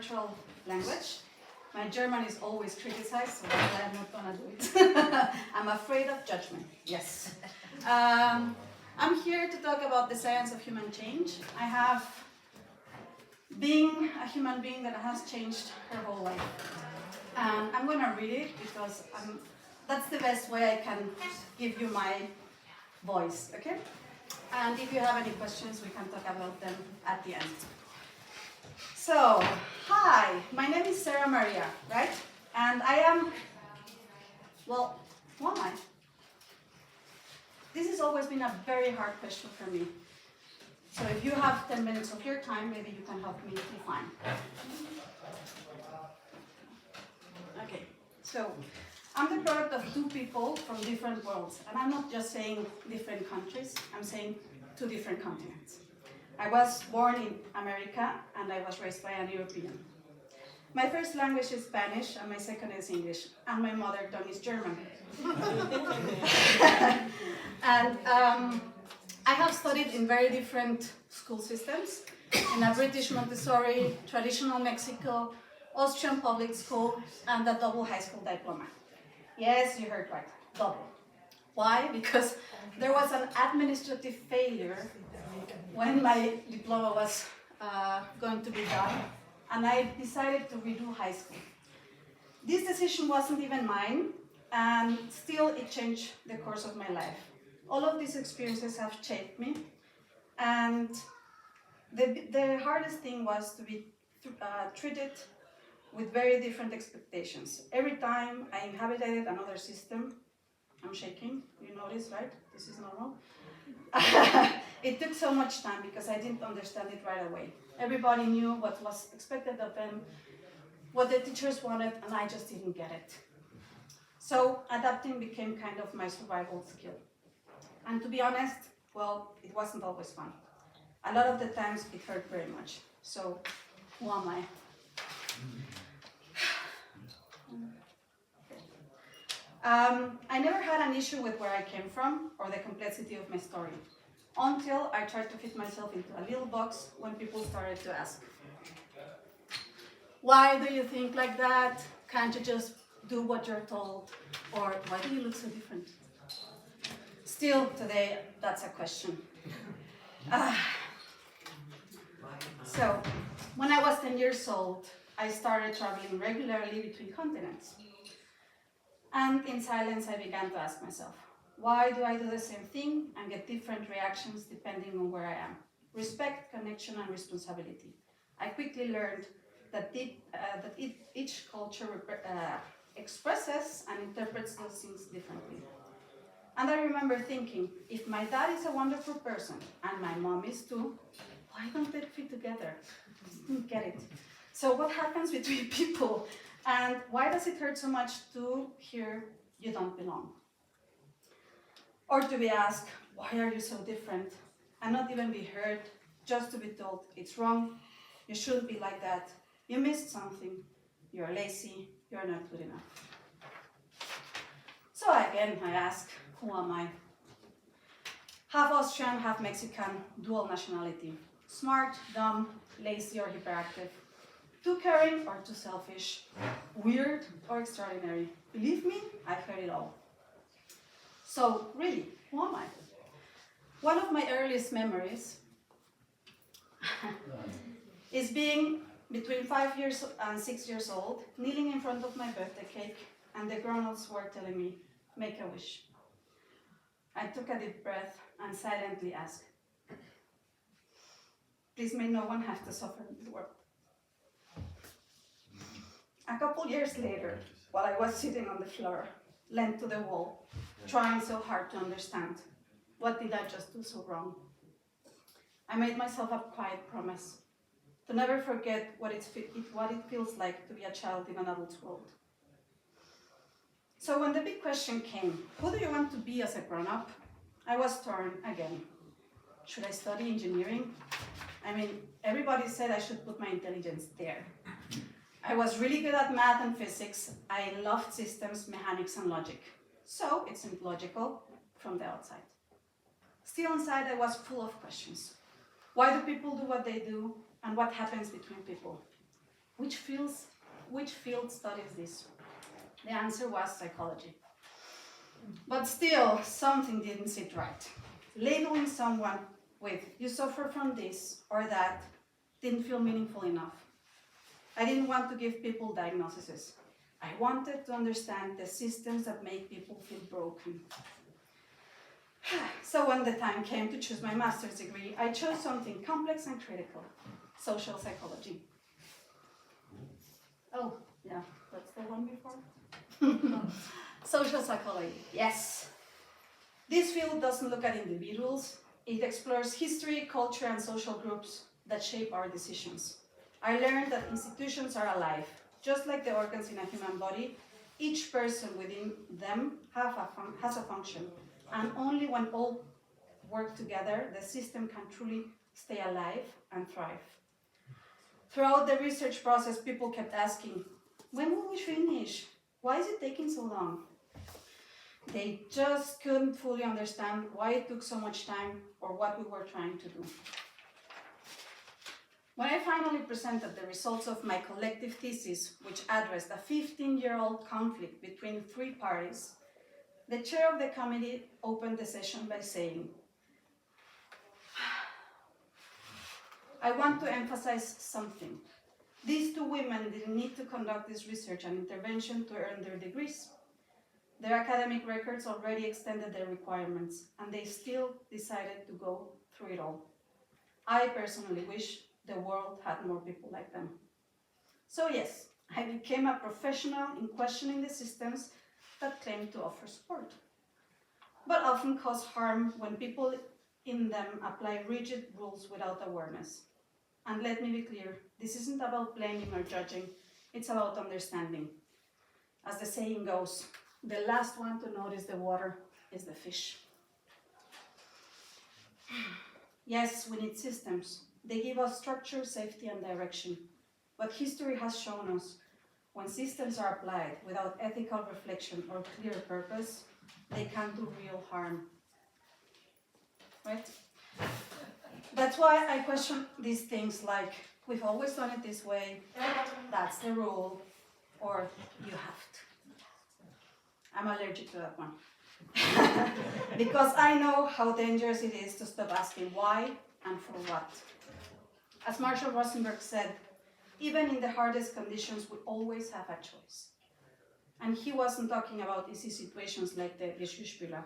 virtual language. My German is always criticized, so that's why I'm not going to do it. I'm afraid of judgment, yes. I'm here to talk about the science of human change. I have been a human being that has changed her whole life. And I'm going to read it because that's the best way I can give you my voice, okay? And if you have any questions, we can talk about them at the end. So, hi, my name is Sarah Maria, right? And I am, well, who am I? This has always been a very hard question for me. So if you have 10 minutes of your time, maybe you can help me define. Okay, so I'm the product of two people from different worlds. And I'm not just saying different countries, I'm saying two different continents. I was born in America and I was raised by an European. My first language is Spanish and my second is English, and my mother tongue is German. And I have studied in very different school systems, in a British Montessori, traditional Mexico, Austrian public school, and a double high school diploma. Yes, you heard right, double. Why? Because there was an administrative failure when my diploma was going to be done, and I decided to redo high school. This decision wasn't even mine, and still it changed the course of my life. All of these experiences have shaped me, and the hardest thing was to be treated with very different expectations. Every time I inhabited another system, I'm shaking, you notice, right? This is normal. It took so much time because I didn't understand it right away. Everybody knew what was expected of them, what the teachers wanted, and I just didn't get it. So adapting became kind of my survival skill. And to be honest, well, it wasn't always fun. A lot of the times it hurt very much. So who am I? I never had an issue with where I came from or the complexity of my story, until I tried to fit myself into a little box when people started to ask, why do you think like that? Can't you just do what you're told? Or why do you look so different? Still today, that's a question. So, when I was 10 years old, I started traveling regularly between continents. And in silence, I began to ask myself, why do I do the same thing and get different reactions depending on where I am? Respect, connection, and responsibility. I quickly learned that each culture expresses and interprets those things differently. And I remember thinking, if my dad is a wonderful person and my mom is too, why don't they fit together? I didn't get it. So what happens between people? And why does it hurt so much to hear you don't belong? Or to be asked, why are you so different? And not even be heard, just to be told it's wrong, you shouldn't be like that, you missed something, you're lazy, you're not good enough. So again, I ask, who am I? Half Austrian, half Mexican, dual nationality. Smart, dumb, lazy or hyperactive. Too caring or too selfish, weird or extraordinary. Believe me, I've heard it all. So really, who am I? One of my earliest memories is being between 5 years and 6 years old, kneeling in front of my birthday cake, and the grown-ups were telling me, make a wish. I took a deep breath and silently asked, please may no one have to suffer in this world. A couple years later, while I was sitting on the floor, leaned to the wall, trying so hard to understand, what did I just do so wrong? I made myself a quiet promise to never forget what it feels like to be a child in an adult's world. So when the big question came, who do you want to be as a grown-up? I was torn again. Should I study engineering? I mean, everybody said I should put my intelligence there. I was really good at math and physics. I loved systems, mechanics, and logic. So it seemed logical from the outside. Still inside, I was full of questions. Why do people do what they do? And what happens between people? which field studies this? The answer was psychology. But still, something didn't sit right. Labeling someone with, you suffer from this or that, didn't feel meaningful enough. I didn't want to give people diagnoses. I wanted to understand the systems that make people feel broken. So when the time came to choose my master's degree, I chose something complex and critical, social psychology. Oh, yeah, that's the one before. Social psychology, yes. This field doesn't look at individuals. It explores history, culture, and social groups that shape our decisions. I learned that institutions are alive. Just like the organs in a human body, each person within them has a function. And only when all work together, the system can truly stay alive and thrive. Throughout the research process, people kept asking, when will we finish? Why is it taking so long? They just couldn't fully understand why it took so much time or what we were trying to do. When I finally presented the results of my collective thesis, which addressed a 15-year-old conflict between 3 parties, the chair of the committee opened the session by saying, I want to emphasize something. These 2 women didn't need to conduct this research and intervention to earn their degrees. Their academic records already extended their requirements, and they still decided to go through it all. I personally wish the world had more people like them. So yes, I became a professional in questioning the systems that claim to offer support, but often cause harm when people in them apply rigid rules without awareness. And let me be clear, this isn't about blaming or judging, it's about understanding. As the saying goes, the last one to notice the water is the fish. Yes, we need systems. They give us structure, safety, and direction. But history has shown us when systems are applied without ethical reflection or clear purpose, they can do real harm. Right? That's why I question these things like, we've always done it this way, that's the rule, or you have to. I'm allergic to that one. Because I know how dangerous it is to stop asking why and for what. As Marshall Rosenberg said, even in the hardest conditions, we always have a choice. And he wasn't talking about easy situations like the Geschirrspüler.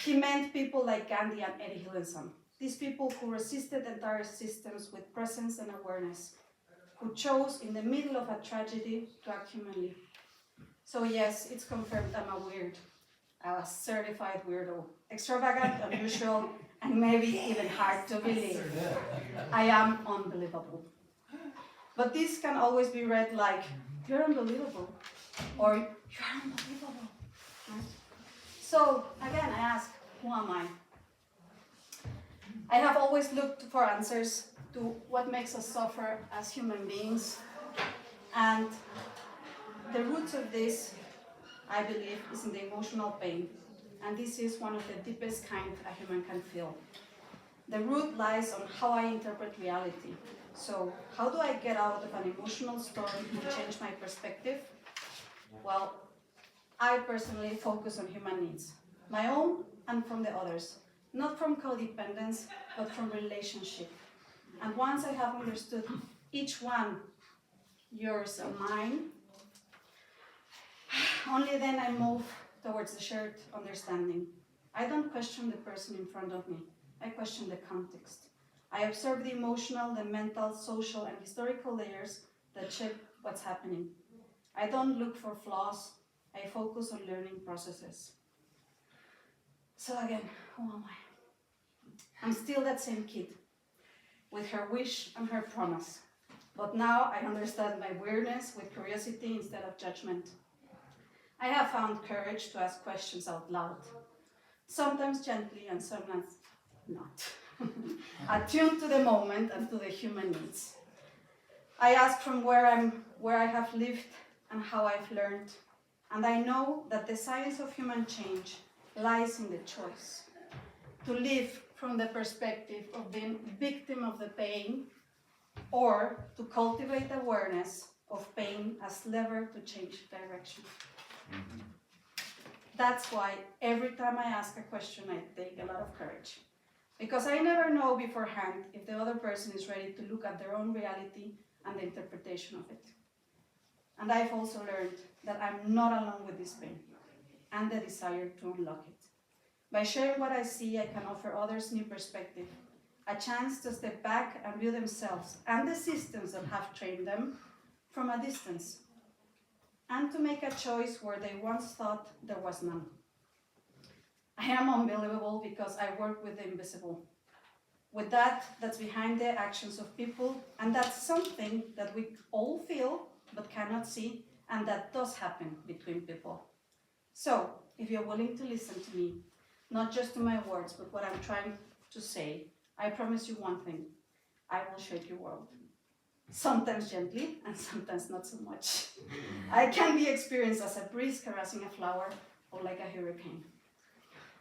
He meant people like Gandhi and Eddie Hillenson. These people who resisted entire systems with presence and awareness, who chose in the middle of a tragedy to act humanly. So yes, it's confirmed I'm a weird, a certified weirdo, extravagant, unusual, and maybe even hard to believe. I am unbelievable. But this can always be read like, you're unbelievable, or you're unbelievable. So again, I ask, who am I? I have always looked for answers to what makes us suffer as human beings, and the roots of this, I believe, is in the emotional pain, and this is one of the deepest kind a human can feel. The root lies on how I interpret reality. So, how do I get out of an emotional storm and change my perspective? Well, I personally focus on human needs, my own and from the others, not from codependence, but from relationship. And once I have understood each one, yours and mine, only then I move towards the shared understanding. I don't question the person in front of me, I question the context. I observe the emotional, the mental, social, and historical layers that shape what's happening. I don't look for flaws, I focus on learning processes. So again, who am I? I'm still that same kid, with her wish and her promise. But now I understand my weirdness with curiosity instead of judgment. I have found courage to ask questions out loud, sometimes gently and sometimes not. Attuned to the moment and to the human needs. I ask from where I have lived and how I've learned, and I know that the science of human change lies in the choice to live from the perspective of being victim of the pain, or to cultivate awareness of pain as lever to change direction. That's why every time I ask a question, I take a lot of courage. Because I never know beforehand if the other person is ready to look at their own reality and the interpretation of it. And I've also learned that I'm not alone with this pain and the desire to unlock it. By sharing what I see, I can offer others new perspective, a chance to step back and view themselves and the systems that have trained them from a distance, and to make a choice where they once thought there was none. I am unbelievable because I work with the invisible, with that's behind the actions of people, and that's something that we all feel but cannot see, and that does happen between people. So, if you're willing to listen to me, not just to my words, but what I'm trying to say, I promise you one thing: I will shake your world. Sometimes gently, and sometimes not so much. I can be experienced as a breeze caressing a flower, or like a hurricane.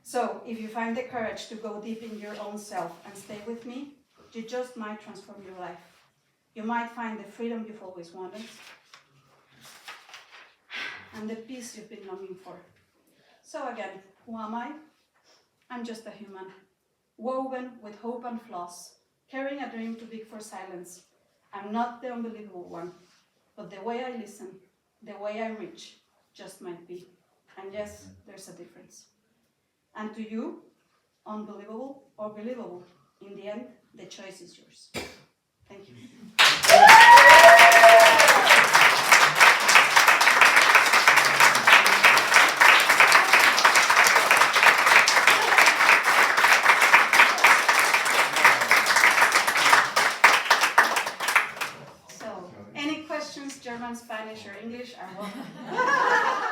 So, if you find the courage to go deep in your own self and stay with me, you just might transform your life. You might find the freedom you've always wanted, and the peace you've been longing for. So again, who am I? I'm just a human, woven with hope and flaws, carrying a dream too big for silence. I'm not the unbelievable one, but the way I listen, the way I reach, just might be. And yes, there's a difference. And to you, unbelievable or believable, in the end, the choice is yours. Thank you. So, any questions, German, Spanish, or English are welcome.